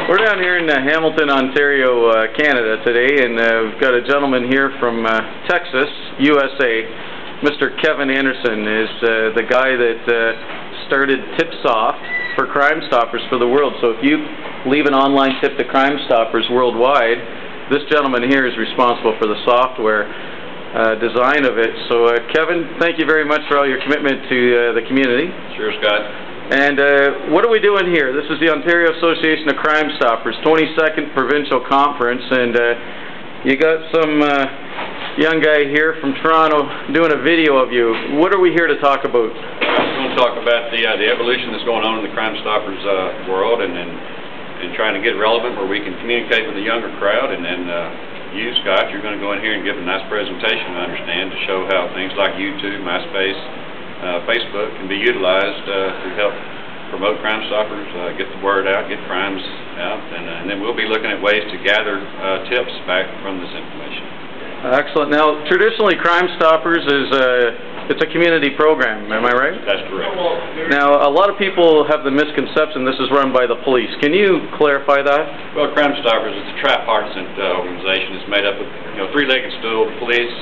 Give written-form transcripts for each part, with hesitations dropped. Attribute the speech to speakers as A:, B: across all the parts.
A: We're down here in Hamilton, Ontario, Canada today, and we've got a gentleman here from Texas, USA. Mr. Kevin Anderson is the guy that started TipSoft for Crime Stoppers for the world. So if you leave an online tip to Crime Stoppers worldwide, this gentleman here is responsible for the software design of it. So Kevin, thank you very much for all your commitment to the community.
B: Sure, Scott.
A: And what are we doing here? This is the Ontario Association of Crime Stoppers 22nd Provincial Conference, and you got some young guy here from Toronto doing a video of you. What are we here to talk about?
B: We're going to talk about the evolution that's going on in the Crime Stoppers world, and trying to get relevant where we can communicate with the younger crowd. And then you, Scott, you're going to go in here and give a nice presentation, I understand, to show how things like YouTube, MySpace, Facebook can be utilized to help promote Crime Stoppers, get the word out, get crimes out, and then we'll be looking at ways to gather tips back from this information.
A: Excellent. Now, traditionally, Crime Stoppers is it's a community program. Am I right?
B: That's correct.
A: Now, a lot of people have the misconception this is run by the police. Can you clarify that?
B: Well, Crime Stoppers is a tripartite organization. It's made up of three-legged stool: police,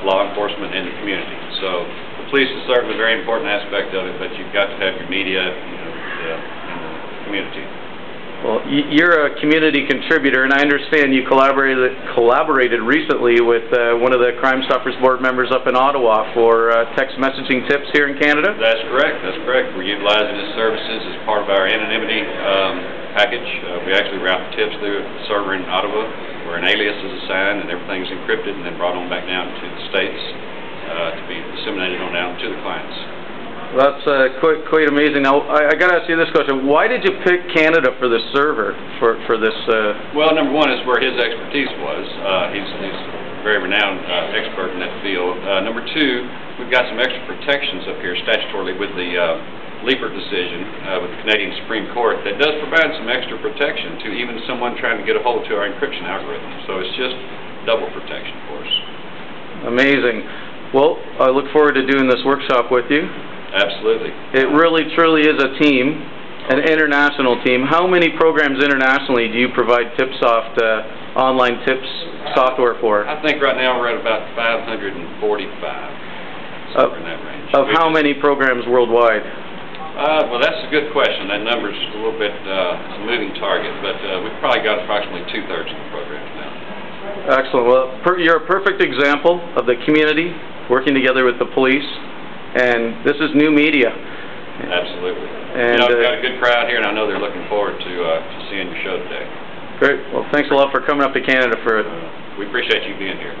B: law enforcement, and the community. So the police is certainly a very important aspect of it, but you've got to have your media and the community.
A: Well, you're a community contributor, and I understand you collaborated recently with one of the Crime Stoppers Board members up in Ottawa for text messaging tips here in Canada?
B: That's correct. That's correct. We're utilizing his services as part of our anonymity package. We actually route the tips through a server in Ottawa where an alias is assigned and everything's encrypted and then brought on back down to the States to be disseminated on down to the clients.
A: That's quite amazing. Now, I got to ask you this question. Why did you pick Canada for this server, for this?
B: Well, number one is where his expertise was. He's a very renowned expert in that field. Number two, we've got some extra protections up here statutorily with the Leaper decision with the Canadian Supreme Court that does provide some extra protection to even someone trying to get a hold to our encryption algorithm. So it's just double protection for us.
A: Amazing. Well, I look forward to doing this workshop with you.
B: Absolutely.
A: It really, truly is a team, an international team. How many programs internationally do you provide TipSoft online tips software for?
B: I think right now we're at about 545, somewhere in that range.
A: Of how many programs worldwide?
B: Well, that's a good question. That number's a little bit it's a moving target, but we've probably got approximately 2/3 of the programs now.
A: Excellent. Well, you're a perfect example of the community working together with the police. And this is new media.
B: Absolutely.
A: And
B: we've got a good crowd here, and I know they're looking forward to seeing your show today.
A: Great. Well, thanks a lot for coming up to Canada for it.
B: We appreciate you being here.